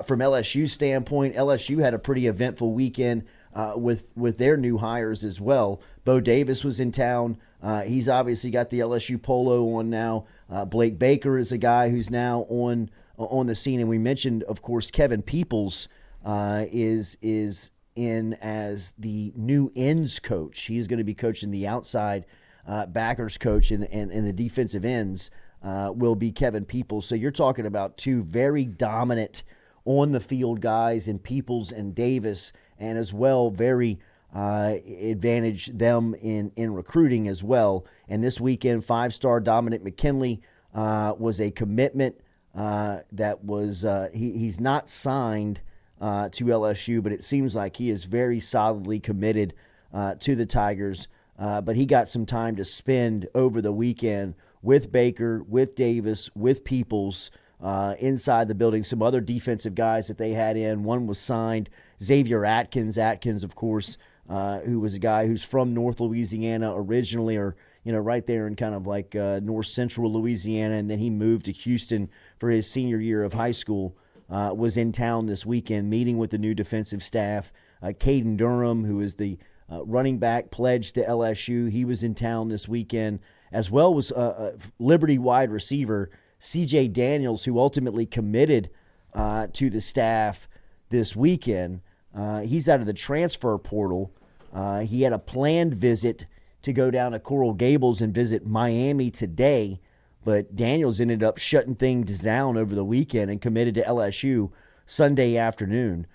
from LSU's standpoint, LSU had a pretty eventful weekend with their new hires as well. Bo Davis was in town. He's obviously got the LSU polo on now. Blake Baker is a guy who's now on the scene, and we mentioned, of course, Kevin Peoples is in as the new ends coach. He's going to be coaching the outside backers coach, and the defensive ends will be Kevin Peoples. So you're talking about two very dominant on-the-field guys in Peoples and Davis, and as well very advantage them in recruiting as well. And this weekend, five-star Dominic McKinley was a commitment that was he's not signed to LSU, but it seems like he is very solidly committed to the Tigers. But he got some time to spend over the weekend with Baker, with Davis, with Peoples, inside the building. Some other defensive guys that they had in. One was signed, Xavier Atkins. Atkins, of course, who was a guy who's from North Louisiana originally, or right there in kind of like north central Louisiana, and then he moved to Houston for his senior year of high school. Was in town this weekend meeting with the new defensive staff. Caden Durham, who is the running back pledged to LSU, he was in town this weekend, as well was Liberty wide receiver CJ Daniels, who ultimately committed to the staff this weekend. He's out of the transfer portal. He had a planned visit to go down to Coral Gables and visit Miami today, but Daniels ended up shutting things down over the weekend and committed to LSU Sunday afternoon.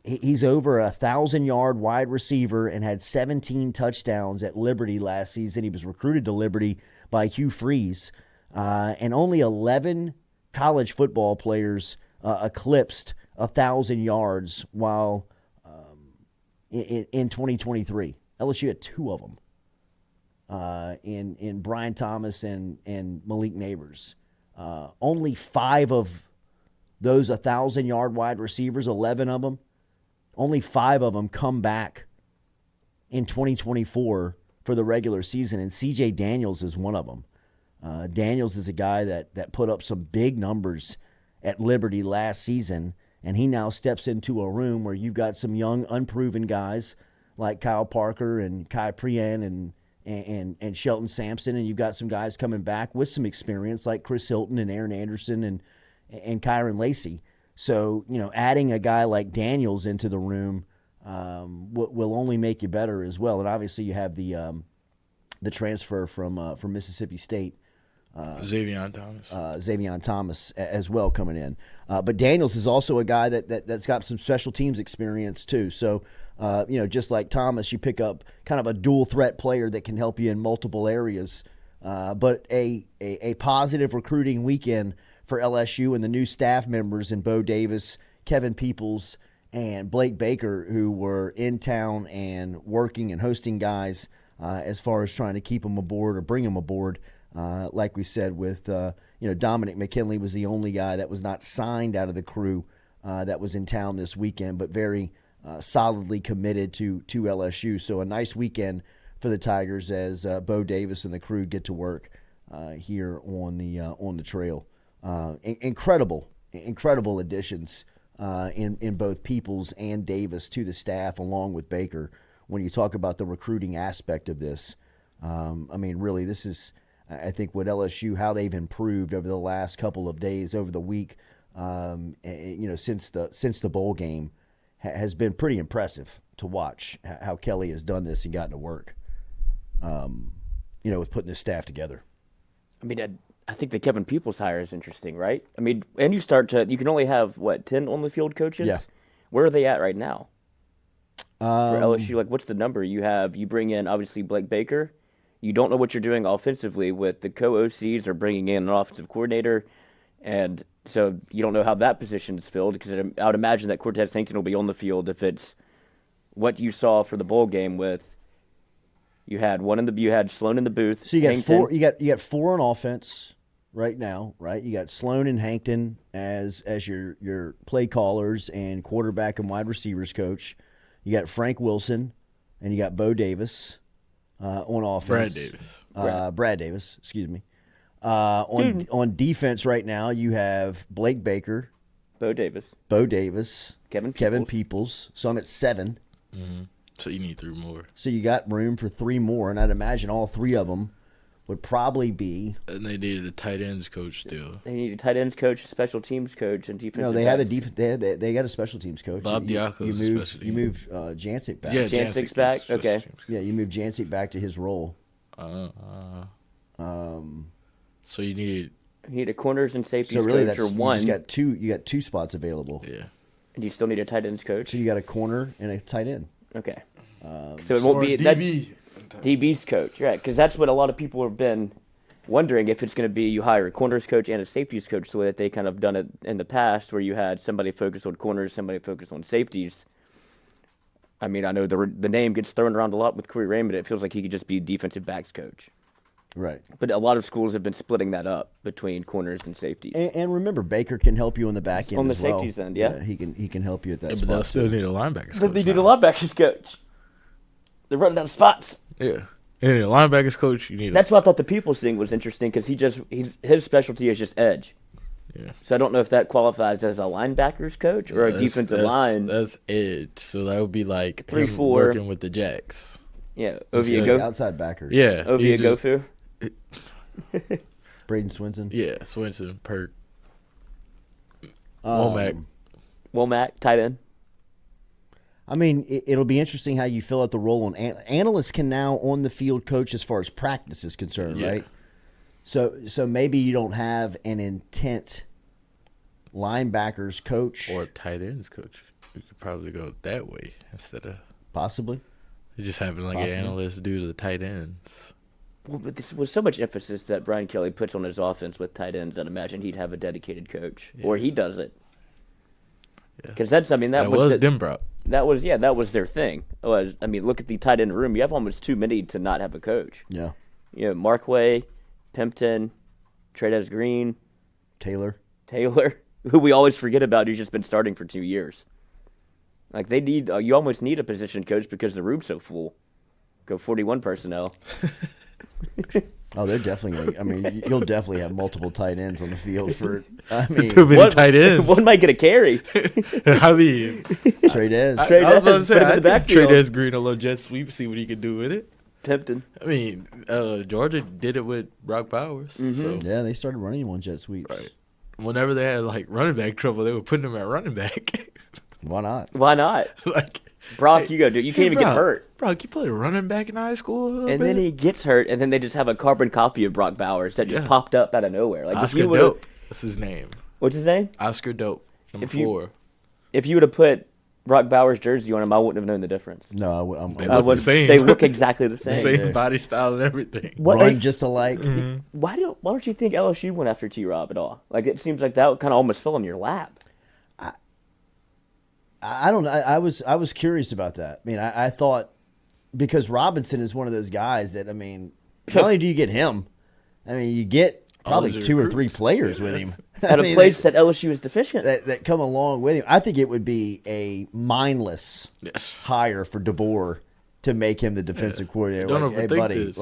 He's over 1,000-yard wide receiver and had 17 touchdowns at Liberty last season. He was recruited to Liberty by Hugh Freeze. And only 11 college football players eclipsed 1,000 yards while in 2023. LSU had two of them in Brian Thomas and Malik Neighbors. Only 5 of those 1,000-yard wide receivers, 11 of them, only 5 of them come back in 2024 for the regular season, and C.J. Daniels is one of them. Daniels is a guy that put up some big numbers at Liberty last season, and he now steps into a room where you've got some young, unproven guys like Kyle Parker and Kai Prian and Shelton Sampson, and you've got some guys coming back with some experience like Chris Hilton and Aaron Anderson and Kyron Lacey. So, adding a guy like Daniels into the room will only make you better as well. And obviously you have the transfer from Mississippi State, Xavier Thomas as well coming in. But Daniels is also a guy that's got some special teams experience too. So, just like Thomas, you pick up kind of a dual threat player that can help you in multiple areas. But a positive recruiting weekend for LSU and the new staff members in Bo Davis, Kevin Peoples, and Blake Baker, who were in town and working and hosting guys as far as trying to keep them aboard or bring them aboard. Like we said, with Dominic McKinley was the only guy that was not signed out of the crew that was in town this weekend, but very solidly committed to LSU. So a nice weekend for the Tigers as Bo Davis and the crew get to work here on the trail. Incredible additions in both Peoples and Davis to the staff, along with Baker. When you talk about the recruiting aspect of this, really, this is, I think, what LSU, how they've improved over the last couple of days, over the week, since the bowl game, has been pretty impressive to watch how Kelly has done this and gotten to work, with putting his staff together. I think the Kevin Peoples hire is interesting, right? And you can only have, 10 on the field coaches? Yeah. Where are they at right now? For LSU, what's the number? You bring in, obviously, Blake Baker. You don't know what you're doing offensively with the co-OCs or bringing in an offensive coordinator. And so you don't know how that position is filled, because I would imagine that Cortez Hankton will be on the field if it's what you saw for the bowl game with you had Sloan in the booth. So you got Hankton. four. You got 4 on offense right now, right? You got Sloan and Hankton as your play callers and quarterback and wide receivers coach. You got Frank Wilson, and you got Bo Davis on offense. Brad Davis, excuse me. On defense right now, you have Blake Baker, Bo Davis. Kevin Peoples. So I'm at 7. Mm-hmm. So you need 3 more. So you got room for 3 more, and I'd imagine all 3 of them would probably be. And they needed a tight ends coach still. They need a tight ends coach, a special teams coach, and defensive. No, they have a they got a special teams coach. Bob Diaco's special team. You move Jancic back. Yeah, Jancic's back. Okay. Yeah, you move Jancic back to his role. So you need a corners and safeties so really coach or you one. just got 2. You got 2 spots available. Yeah. And you still need a tight ends coach. So you got a corner and a tight end. Okay. So it won't be DB's coach, right? Because that's what a lot of people have been wondering, if it's going to be you hire a corners coach and a safeties coach, the way that they kind of done it in the past, where you had somebody focus on corners, somebody focus on safeties. I mean, I know the name gets thrown around a lot with Corey Raymond. It feels like he could just be defensive backs coach. Right. But a lot of schools have been splitting that up between corners and safeties. And remember, Baker can help you on the back end on the as well. safeties end, yeah. He can help you at that Yeah, spot. but they'll still need a linebackers coach. But they need a linebackers coach. They're running out of spots. Yeah. And a linebackers coach, you need. That's why I thought the Peoples thing was interesting, because his specialty is just edge. Yeah. So I don't know if that qualifies as a linebackers coach or a defensive line. That's edge. So that would be like 3-4 working with the Jacks. Yeah, outside backers. Yeah. Ovia Gofu. Braden Swinson. Yeah, Swinson, Perk. Womack. Tight end. I mean, it'll be interesting how you fill out the role on analysts can now on the field coach as far as practice is concerned, right? So maybe you don't have an intent linebackers coach Or tight ends coach. You could probably go that way instead of possibly just having like an analyst do the tight ends. Well, but this was so much emphasis that Brian Kelly puts on his offense with tight ends, I'd imagine he'd have a dedicated coach, or he does it. Because that was Denbrock. That was their thing. Look at the tight end room. You have almost too many to not have a coach. Yeah. You know, Markway, Pimpton, Trades Green, Taylor, who we always forget about, who's just been starting for 2 years. Like they need, you almost need a position coach because the room's so full. Go 41 personnel. Oh, they're definitely. You'll definitely have multiple tight ends on the field for. Too many tight ends. One might get a carry. Trades. I was about to say, Put him in the backfield. Trades Green a little jet sweep, see what he can do with it. Pimpton. I mean, Georgia did it with Brock Bowers. Mm-hmm. So Yeah, they started running one jet sweeps. right. Whenever they had like running back trouble, they were putting him at running back. Why not? Why not? Like Brock, you go do it. You can't even get hurt. Brock, you played running back in high school a little And bit? then he gets hurt, and then they just have a carbon copy of Brock Bowers that just popped up out of nowhere. Like Oscar Dope. That's his name. What's his name? Oscar Dope. Number 4. If you would have put Brock Bowers' jersey on him, I wouldn't have known the difference. No, They look the same. They look exactly the same. Same body style and everything. Run just alike. Why don't you think LSU went after T-Rob at all? Like, it seems like that kind of almost fell in your lap. I don't know. I was curious about that. I mean, I thought because Robinson is one of those guys that not only do you get him, you get probably 2 or 3 players with him At a place that LSU is deficient. that come along with him. I think it would be a mindless hire for DeBoer to make him the defensive coordinator. Don't hey, overthink buddy, this.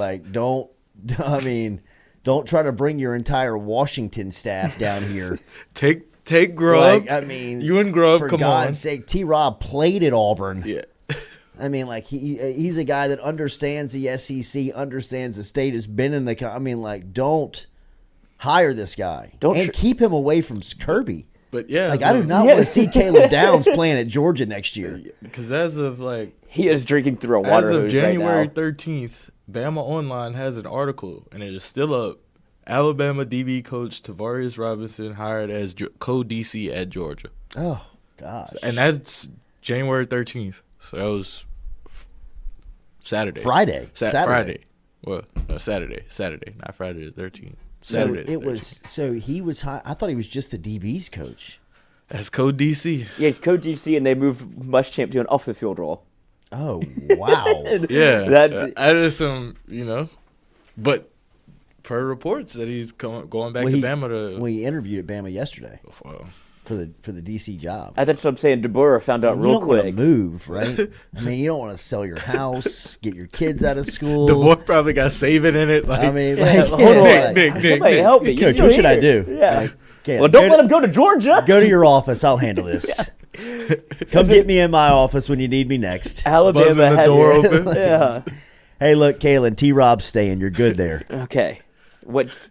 Don't try to bring your entire Washington staff down here. Take Grubb. You and Grubb, for come God's on. sake, T-Rob played at Auburn. Yeah. He's a guy that understands the SEC, understands the state, has been in the. Don't hire this guy. Keep him away from Kirby. But yeah, I do not want to see Caleb Downs playing at Georgia next year. Because as of he is drinking through a water hose January right now. 13th, Bama Online has an article, and it is still up. Alabama DB coach Tavarius Robinson hired as co-DC at Georgia. Oh, gosh. And that's January 13th. So that was Saturday. Friday. Friday. Well, no, Saturday, not Friday the 13th. Saturday. So it was. So he was. I thought he was just the DB's coach. That's co-DC. Yeah, he's co-DC, and they moved Muschamp to an off-the-field role. Oh, wow. Yeah, that is some, but per reports that he's going back to Bama to. We interviewed at Bama yesterday Well, for the DC job. That's what I'm saying. DeBoer found out real you don't want to quick. move, right? You don't want to sell your house, get your kids out of school. the boy probably got saving in it. Like, Hold on. Nick, Somebody help me. Coach, what should I do? Yeah. Okay, Well, don't let him go to Georgia. Go to your office. I'll handle this. Come get me in my office when you need me next. Alabama Buzzing the had door open. Yeah. Hey, look, Kalen, T-Rob's staying. You're good there. Okay.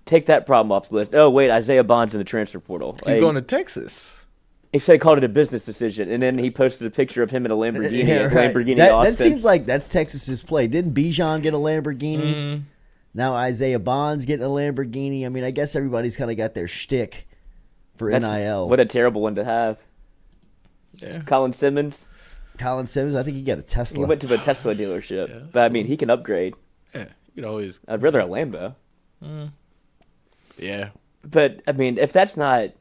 Take that problem off the list. Oh, wait, Isaiah Bond's in the transfer portal. He's going to Texas. He said he called it a business decision, and then he posted a picture of him in a Lamborghini. Lamborghini that Austin. seems like that's Texas's play. Didn't Bijan get a Lamborghini? Now Isaiah Bond's getting a Lamborghini. I mean, I guess everybody's kind of got their shtick for NIL. What a terrible one to have. Yeah. Colin Simmons. I think he got a Tesla. He went to a Tesla dealership. Yeah, but, I mean, he can upgrade. Yeah, you can always. I'd rather a Lambo. Yeah. But, I mean, if that's not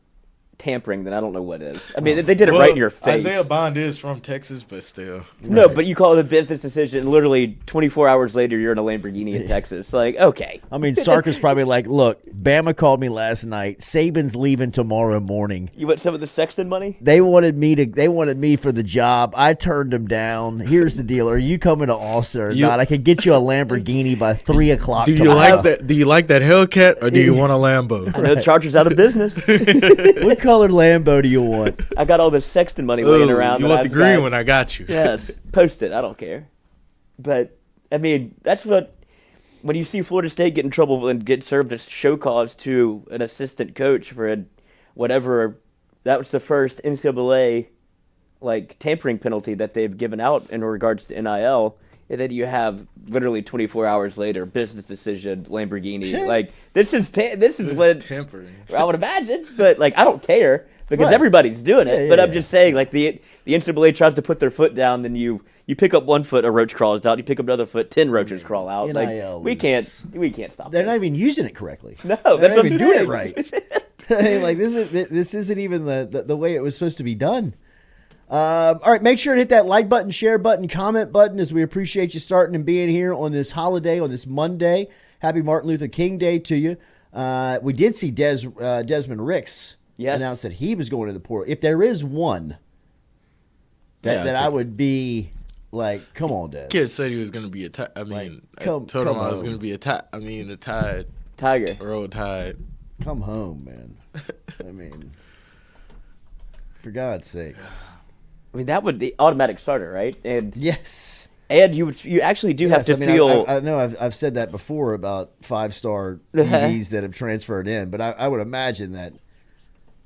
tampering, then I don't know what is. I mean, they did it right in your face. Isaiah Bond is from Texas, but still. No, Right. but you call it a business decision. Literally 24 hours later, you're in a Lamborghini in Texas. Like, okay. I mean, Sarkis probably like, look, Bama called me last night. Saban's leaving tomorrow morning. You want some of the Sexton money? They wanted me for the job. I turned them down. Here's the deal: are you coming to Austin or not? I can get you a Lamborghini by 3 o'clock. Do you tomorrow. like that? Do you like that Hellcat, or do you want a Lambo? I know the Chargers out of business. What color Lambo do you want? I got all this Sexton money laying Ooh, around. you that want the green got. one? I got you. Yes, post it. I don't care. But, I mean, that's what, when you see Florida State get in trouble and get served a show cause to an assistant coach for whatever, that was the first NCAA, tampering penalty that they've given out in regards to NIL. And then you have literally 24 hours later, business decision, Lamborghini. This is what Tampering. I would imagine. But, I don't care because Right. everybody's doing it. Yeah, but yeah, I'm just saying, the NCAA tries to put their foot down, then you pick up 1 foot, a roach crawls out. You pick up another foot, 10 roaches crawl out. NIL We can't stop. They're this. not even using it correctly. No, They're that's not what even I'm doing saying. it right. This isn't even the way it was supposed to be done. All right, make sure to hit that like button, share button, comment button, as we appreciate you starting and being here on this holiday, on this Monday. Happy Martin Luther King Day to you. We did see Desmond Ricks announce that he was going to the portal. If there is one that I would be like, come on, Des. Kid said he was going to be a Tide. I mean, I told him I was going to be a Tide. I mean, a Tide. Tiger. Roll Tide. Come home, man. I mean, for God's sakes. I mean, that would be automatic starter, right? And Yes. and you actually do have to feel. I know I've said that before about 5-star DBs that have transferred in, but I would imagine that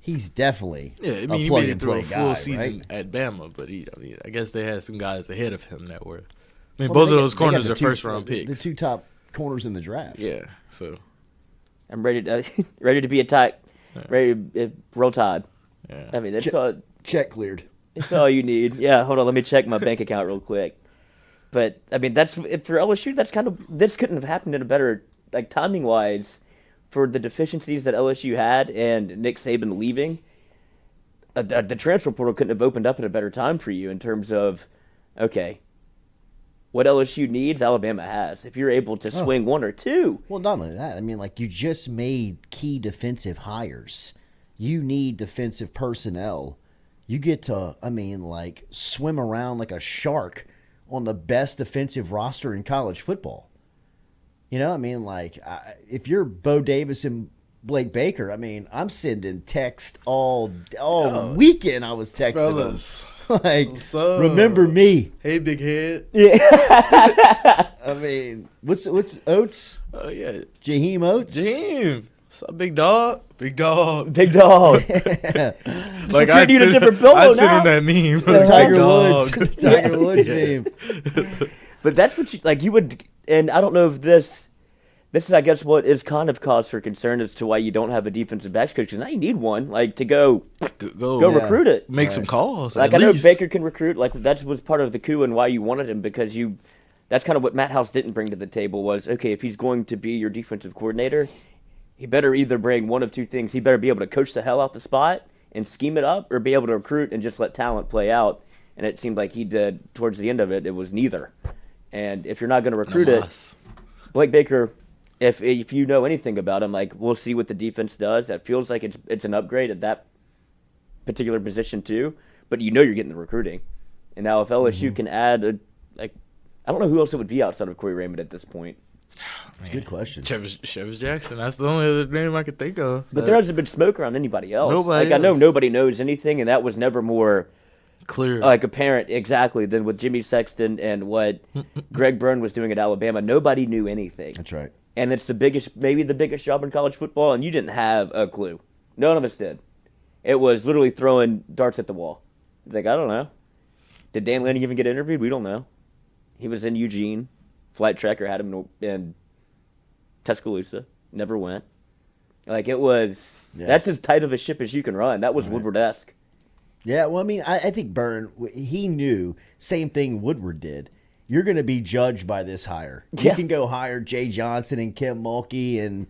he's definitely Yeah, I a mean, he plug made it and through play a full guy, season right? at Bama, but I guess they had some guys ahead of him that were. I mean, Well, both they of got- those they got corners the are two- first-round picks. The 2 top corners in the draft. Yeah, so. I'm ready to be a tight, ready to roll Tide. Yeah. I mean, that's all. Check cleared. That's all you need. Yeah, hold on. Let me check my bank account real quick. But, I mean, that's for LSU, that's kind of – this couldn't have happened in a better – timing-wise for the deficiencies that LSU had and Nick Saban leaving. The transfer portal couldn't have opened up at a better time for you in terms of, okay, what LSU needs, Alabama has. If you're able to swing 1 or 2. Well, not only that. I mean, you just made key defensive hires. You need defensive personnel. You get to, swim around like a shark on the best defensive roster in college football. You know, if you're Bo Davis and Blake Baker, I'm sending text all weekend. I was texting Fellas. them. What's up? Remember me. Hey, big head. What's Oates? Oh, yeah. Jaheim Oates? Jaheim. What's up, big dog? Big dog. Big dog. Like, I'd I'd a different pillow I'd send now. him that meme. The Tiger Big Woods. dog. The Tiger Woods Yeah. meme. But that's what you would, and I don't know if this is, I guess, what is kind of cause for concern as to why you don't have a defensive backs coach, because now you need one, to go Go recruit it. Make some calls. I at know least. Baker can recruit, that was part of the coup and why you wanted him, because that's kind of what Matt House didn't bring to the table was, okay, if he's going to be your defensive coordinator, he better either bring one of 2 things. He better be able to coach the hell out the spot and scheme it up, or be able to recruit and just let talent play out. And it seemed like he did towards the end of it. It was neither. And if you're not going to recruit it, Blake Baker, if you know anything about him, we'll see what the defense does. That feels like it's an upgrade at that particular position too. But you're getting the recruiting. And now if LSU can add I don't know who else it would be outside of Corey Raymond at this point. Good question. Chevis Jackson. That's the only other name I could think of. But there hasn't been smoke around anybody else. Nobody I know else. nobody knows anything, and that was never more Clear. apparent exactly than with Jimmy Sexton and what Greg Byrne was doing at Alabama. Nobody knew anything. That's right. And it's maybe the biggest job in college football, and you didn't have a clue. None of us did. It was literally throwing darts at the wall. It's like, I don't know. Did Dan Lanning even get interviewed? We don't know. He was in Eugene. Flight Tracker had him in Tuscaloosa. Never went. Like, it was... Yeah. That's as tight of a ship as you can run. That was right. Woodward-esque. Yeah, well, I mean, I think Byrne, he knew, same thing Woodward did. You're going to be judged by this hire. Yeah. You can go hire Jay Johnson and Kim Mulkey and,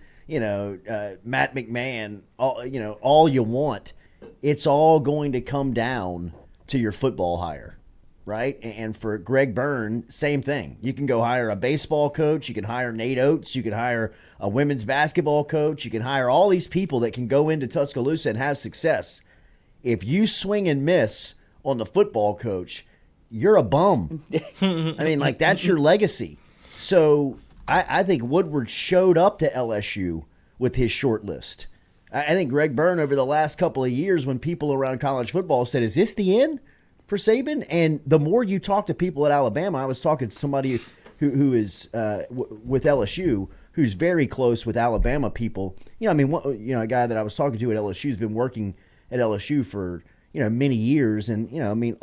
Matt McMahon, all you want. It's all going to come down to your football hire, right? And for Greg Byrne, same thing. You can go hire a baseball coach. You can hire Nate Oates. You can hire a women's basketball coach. You can hire all these people that can go into Tuscaloosa and have success. If you swing and miss on the football coach, you're a bum. I mean, like, that's your legacy. So I think Woodward showed up to LSU with his short list. I think Greg Byrne, over the last couple of years, when people around college football said, is this the end for Saban? And the more you talk to people at Alabama, I was talking to somebody who is with LSU, who's very close with Alabama people. A guy that I was talking to at LSU has been working at LSU for, many years. And,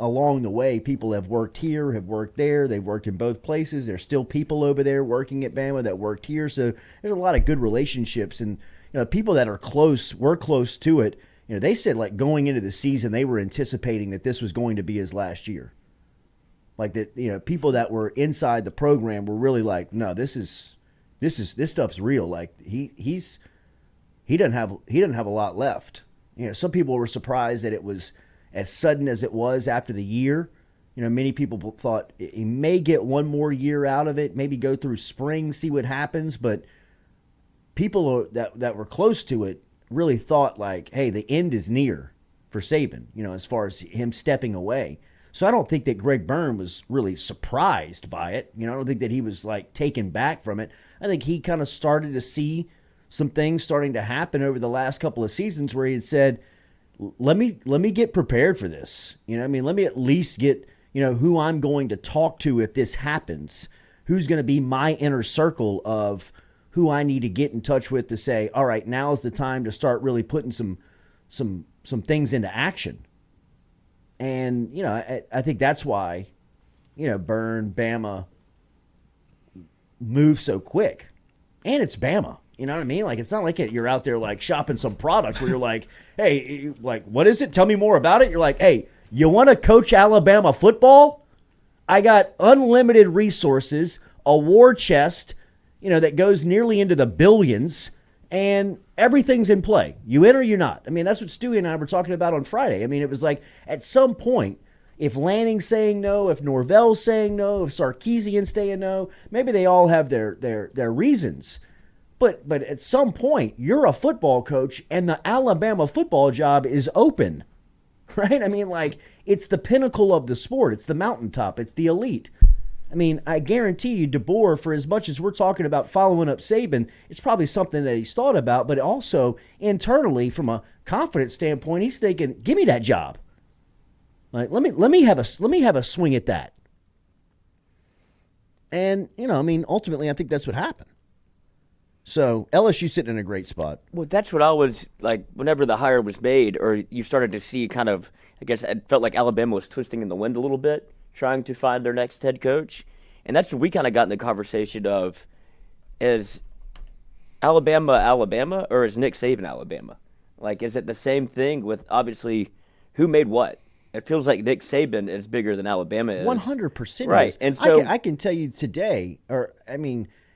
along the way, people have worked here, have worked there. They've worked in both places. There's still people over there working at Bama that worked here. So there's a lot of good relationships. And, people that are close, were close to it. They said, like, going into the season, they were anticipating that this was going to be his last year. Like that, people that were inside the program were really like, no, this stuff's real. Like he doesn't have a lot left. Some people were surprised that it was as sudden as it was after the year. Many people thought he may get one more year out of it, maybe go through spring, see what happens. But people that were close to it really thought, like, hey, the end is near for Saban, as far as him stepping away. So I don't think that Greg Byrne was really surprised by it. I don't think that he was, like, taken back from it. I think he kind of started to see some things starting to happen over the last couple of seasons where he had said, let me get prepared for this. Let me at least get, who I'm going to talk to if this happens, who's going to be my inner circle of who I need to get in touch with to say, all right, now's the time to start really putting some things into action. And, I think that's why, Byrne, Bama move so quick. And it's Bama. You know what I mean? Like, it's not like you're out there, like, shopping some product where you're like, hey, like, what is it? Tell me more about it. You're like, hey, you want to coach Alabama football? I got unlimited resources, a war chest, that goes nearly into the billions, and everything's in play. You in or you not? I mean, that's what Stewie and I were talking about on Friday. I mean, it was like, at some point, if Lanning's saying no, if Norvell's saying no, if Sarkisian's saying no, maybe they all have their reasons. But at some point, you're a football coach, and the Alabama football job is open, right? I mean, like, it's the pinnacle of the sport. It's the mountaintop. It's the elite. I mean, I guarantee you, DeBoer, for as much as we're talking about following up Saban, it's probably something that he's thought about, but also internally, from a confidence standpoint, he's thinking, give me that job. Like, let me have a swing at that. And, ultimately, I think that's what happened. So LSU sitting in a great spot. Well, that's what I was like whenever the hire was made, or you started to see kind of, I guess it felt like Alabama was twisting in the wind a little bit, trying to find their next head coach. And that's when we kind of got in the conversation of, is Alabama, or is Nick Saban Alabama? Like, is it the same thing with, obviously, who made what? It feels like Nick Saban is bigger than Alabama is. 100% right. Is. And so I can tell you today,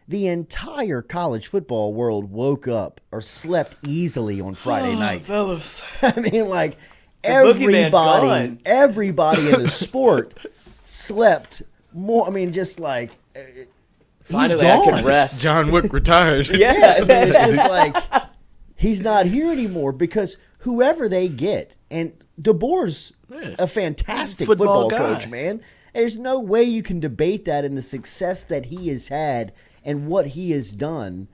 the entire college football world woke up or slept easily on Friday night. Fellas. I mean, like, everybody in the sport slept more. I mean, just like, finally I can rest. John Wick retired. Yeah. I mean, it's just like, he's not here anymore because whoever they get, and DeBoer's a fantastic football coach, man. There's no way you can debate that in the success that he has had and what he has done